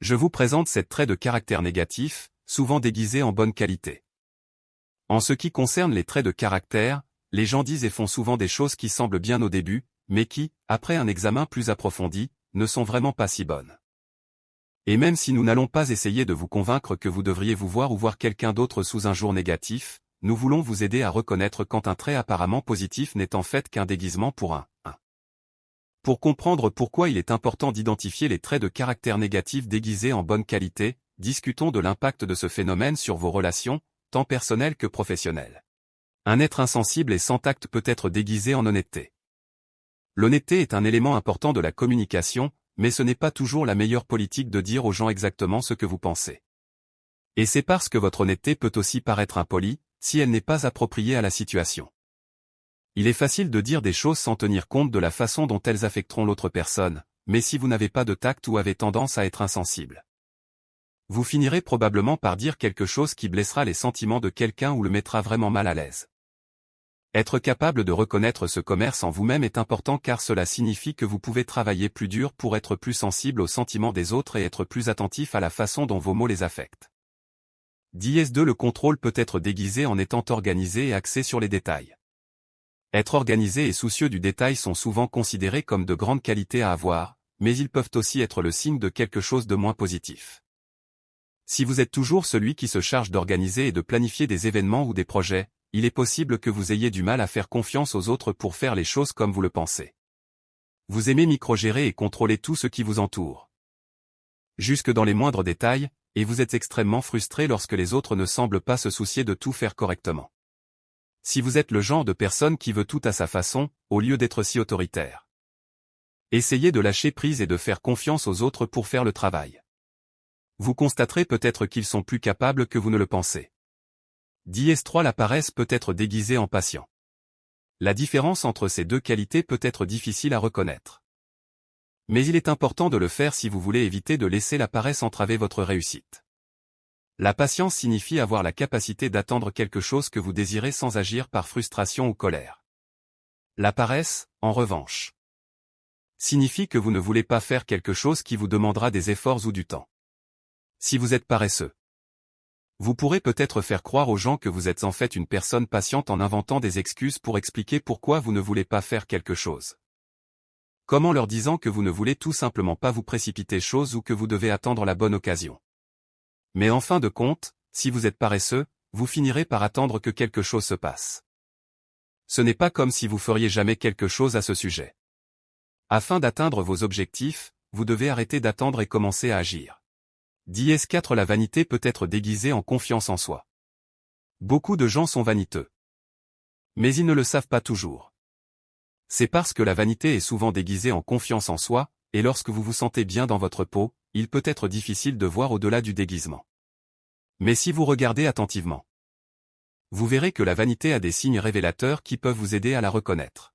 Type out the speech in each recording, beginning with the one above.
Je vous présente 7 traits de caractère négatifs, souvent déguisés en bonne qualité. En ce qui concerne les traits de caractère, les gens disent et font souvent des choses qui semblent bien au début, mais qui, après un examen plus approfondi, ne sont vraiment pas si bonnes. Et même si nous n'allons pas essayer de vous convaincre que vous devriez vous voir ou voir quelqu'un d'autre sous un jour négatif, nous voulons vous aider à reconnaître quand un trait apparemment positif n'est en fait qu'un déguisement pour un. Pour comprendre pourquoi il est important d'identifier les traits de caractère négatifs déguisés en bonne qualité, discutons de l'impact de ce phénomène sur vos relations, tant personnelles que professionnelles. Un être insensible et sans tact peut être déguisé en honnêteté. L'honnêteté est un élément important de la communication, mais ce n'est pas toujours la meilleure politique de dire aux gens exactement ce que vous pensez. Et c'est parce que votre honnêteté peut aussi paraître impolie, si elle n'est pas appropriée à la situation. Il est facile de dire des choses sans tenir compte de la façon dont elles affecteront l'autre personne, mais si vous n'avez pas de tact ou avez tendance à être insensible, vous finirez probablement par dire quelque chose qui blessera les sentiments de quelqu'un ou le mettra vraiment mal à l'aise. Être capable de reconnaître ce commerce en vous-même est important car cela signifie que vous pouvez travailler plus dur pour être plus sensible aux sentiments des autres et être plus attentif à la façon dont vos mots les affectent. 2. Le contrôle peut être déguisé en étant organisé et axé sur les détails. Être organisé et soucieux du détail sont souvent considérés comme de grandes qualités à avoir, mais ils peuvent aussi être le signe de quelque chose de moins positif. Si vous êtes toujours celui qui se charge d'organiser et de planifier des événements ou des projets, il est possible que vous ayez du mal à faire confiance aux autres pour faire les choses comme vous le pensez. Vous aimez microgérer et contrôler tout ce qui vous entoure, jusque dans les moindres détails, et vous êtes extrêmement frustré lorsque les autres ne semblent pas se soucier de tout faire correctement. Si vous êtes le genre de personne qui veut tout à sa façon, au lieu d'être si autoritaire, essayez de lâcher prise et de faire confiance aux autres pour faire le travail. Vous constaterez peut-être qu'ils sont plus capables que vous ne le pensez. 3. La paresse peut être déguisée en patient. La différence entre ces deux qualités peut être difficile à reconnaître. Mais il est important de le faire si vous voulez éviter de laisser la paresse entraver votre réussite. La patience signifie avoir la capacité d'attendre quelque chose que vous désirez sans agir par frustration ou colère. La paresse, en revanche, signifie que vous ne voulez pas faire quelque chose qui vous demandera des efforts ou du temps. Si vous êtes paresseux, vous pourrez peut-être faire croire aux gens que vous êtes en fait une personne patiente en inventant des excuses pour expliquer pourquoi vous ne voulez pas faire quelque chose. Comme en leur disant que vous ne voulez tout simplement pas vous précipiter chose ou que vous devez attendre la bonne occasion. Mais en fin de compte, si vous êtes paresseux, vous finirez par attendre que quelque chose se passe. Ce n'est pas comme si vous feriez jamais quelque chose à ce sujet. Afin d'atteindre vos objectifs, vous devez arrêter d'attendre et commencer à agir. 4. La vanité peut être déguisée en confiance en soi. Beaucoup de gens sont vaniteux. Mais ils ne le savent pas toujours. C'est parce que la vanité est souvent déguisée en confiance en soi, et lorsque vous vous sentez bien dans votre peau, il peut être difficile de voir au-delà du déguisement. Mais si vous regardez attentivement, vous verrez que la vanité a des signes révélateurs qui peuvent vous aider à la reconnaître.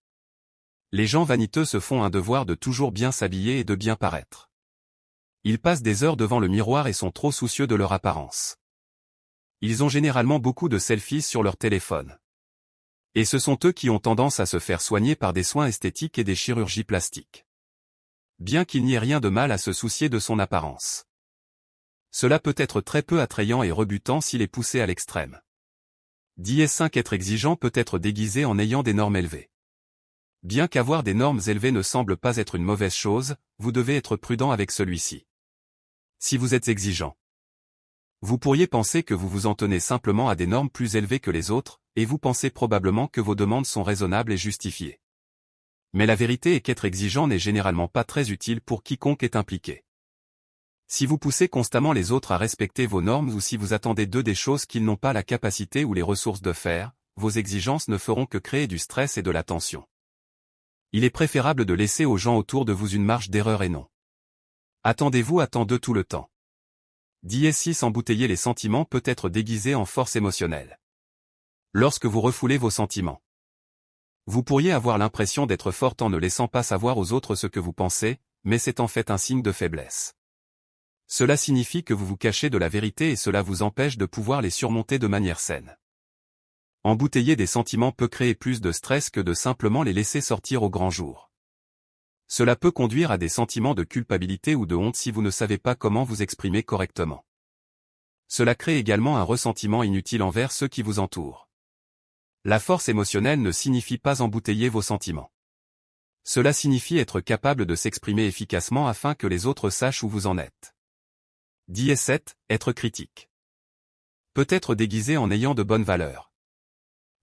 Les gens vaniteux se font un devoir de toujours bien s'habiller et de bien paraître. Ils passent des heures devant le miroir et sont trop soucieux de leur apparence. Ils ont généralement beaucoup de selfies sur leur téléphone. Et ce sont eux qui ont tendance à se faire soigner par des soins esthétiques et des chirurgies plastiques. Bien qu'il n'y ait rien de mal à se soucier de son apparence, cela peut être très peu attrayant et rebutant s'il est poussé à l'extrême. 5. Être exigeant peut être déguisé en ayant des normes élevées. Bien qu'avoir des normes élevées ne semble pas être une mauvaise chose, vous devez être prudent avec celui-ci. Si vous êtes exigeant, vous pourriez penser que vous vous en tenez simplement à des normes plus élevées que les autres, et vous pensez probablement que vos demandes sont raisonnables et justifiées. Mais la vérité est qu'être exigeant n'est généralement pas très utile pour quiconque est impliqué. Si vous poussez constamment les autres à respecter vos normes ou si vous attendez d'eux des choses qu'ils n'ont pas la capacité ou les ressources de faire, vos exigences ne feront que créer du stress et de la tension. Il est préférable de laisser aux gens autour de vous une marge d'erreur et non. Attendez-vous d'eux tout le temps. 6. Embouteiller les sentiments peut être déguisé en force émotionnelle. Lorsque vous refoulez vos sentiments, vous pourriez avoir l'impression d'être forte en ne laissant pas savoir aux autres ce que vous pensez, mais c'est en fait un signe de faiblesse. Cela signifie que vous vous cachez de la vérité et cela vous empêche de pouvoir les surmonter de manière saine. Embouteiller des sentiments peut créer plus de stress que de simplement les laisser sortir au grand jour. Cela peut conduire à des sentiments de culpabilité ou de honte si vous ne savez pas comment vous exprimer correctement. Cela crée également un ressentiment inutile envers ceux qui vous entourent. La force émotionnelle ne signifie pas embouteiller vos sentiments. Cela signifie être capable de s'exprimer efficacement afin que les autres sachent où vous en êtes. 17. Être critique. Peut être déguisé en ayant de bonnes valeurs.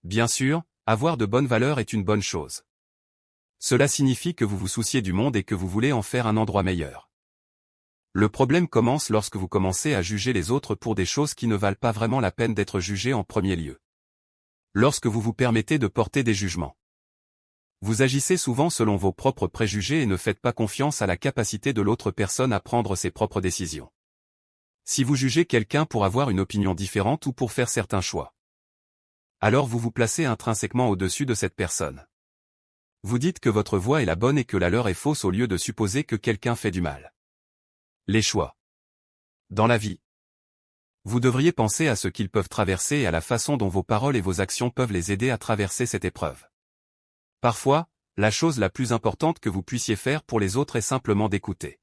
Bien sûr, avoir de bonnes valeurs est une bonne chose. Cela signifie que vous vous souciez du monde et que vous voulez en faire un endroit meilleur. Le problème commence lorsque vous commencez à juger les autres pour des choses qui ne valent pas vraiment la peine d'être jugées en premier lieu. Lorsque vous vous permettez de porter des jugements. Vous agissez souvent selon vos propres préjugés et ne faites pas confiance à la capacité de l'autre personne à prendre ses propres décisions. Si vous jugez quelqu'un pour avoir une opinion différente ou pour faire certains choix, alors vous vous placez intrinsèquement au-dessus de cette personne. Vous dites que votre voix est la bonne et que la leur est fausse au lieu de supposer que quelqu'un fait du mal. Les choix. Dans la vie. Vous devriez penser à ce qu'ils peuvent traverser et à la façon dont vos paroles et vos actions peuvent les aider à traverser cette épreuve. Parfois, la chose la plus importante que vous puissiez faire pour les autres est simplement d'écouter.